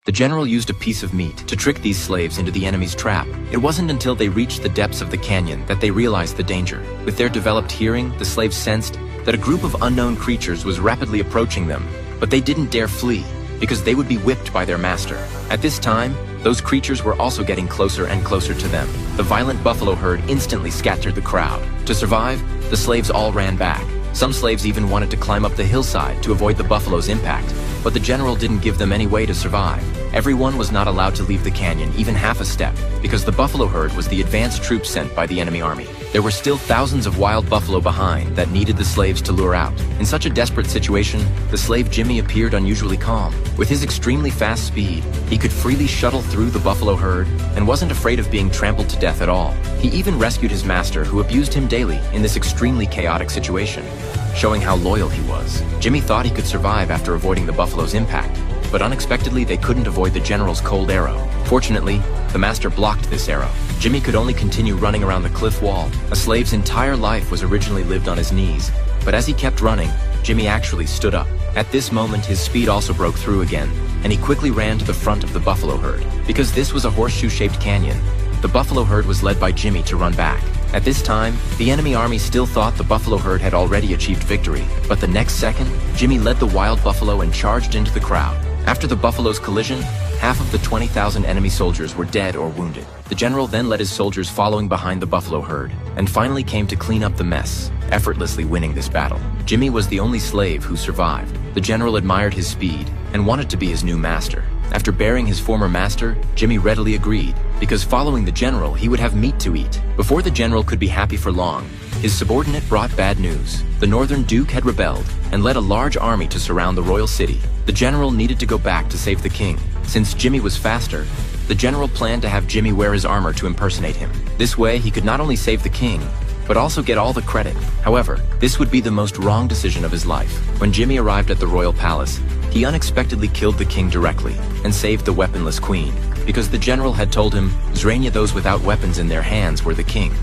The general used a piece of meat to trick these slaves into the enemy's trap. It wasn't until they reached the depths of the canyon that they realized the danger. With their developed hearing, the slaves sensed that a group of unknown creatures was rapidly approaching them, but they didn't dare flee because they would be whipped by their master. At this time, those creatures were also getting closer and closer to them. The violent buffalo herd instantly scattered the crowd. To survive, the slaves all ran back. Some slaves even wanted to climb up the hillside to avoid the buffalo's impact, but the general didn't give them any way to survive. Everyone was not allowed to leave the canyon even half a step because the buffalo herd was the advanced troops sent by the enemy army. There were still thousands of wild buffalo behind that needed the slaves to lure out. In such a desperate situation, the slave Jimmy appeared unusually calm. With his extremely fast speed, he could freely shuttle through the buffalo herd and wasn't afraid of being trampled to death at all. He even rescued his master, who abused him daily in this extremely chaotic situation, showing how loyal he was. Jimmy thought he could survive after avoiding the buffalo's impact, but unexpectedly they couldn't avoid the general's cold arrow. Fortunately, the master blocked this arrow. Jimmy could only continue running around the cliff wall. A slave's entire life was originally lived on his knees, but as he kept running, Jimmy actually stood up. At this moment, his speed also broke through again, and he quickly ran to the front of the buffalo herd. Because this was a horseshoe-shaped canyon, the buffalo herd was led by Jimmy to run back. At this time, the enemy army still thought the buffalo herd had already achieved victory, but the next second, Jimmy led the wild buffalo and charged into the crowd. After the buffalo's collision, half of the 20,000 enemy soldiers were dead or wounded. The general then led his soldiers following behind the buffalo herd, and finally came to clean up the mess, effortlessly winning this battle. Jimmy was the only slave who survived. The general admired his speed and wanted to be his new master. After burying his former master, Jimmy readily agreed, because following the general, he would have meat to eat. Before the general could be happy for long, his subordinate brought bad news. The northern duke had rebelled and led a large army to surround the royal city. The general needed to go back to save the king. Since Jimmy was faster, the general planned to have Jimmy wear his armor to impersonate him. This way, he could not only save the king, but also get all the credit. However, this would be the most wrong decision of his life. When Jimmy arrived at the royal palace, he unexpectedly killed the king directly and saved the weaponless queen, because the general had told him, Zrania, those without weapons in their hands were the king.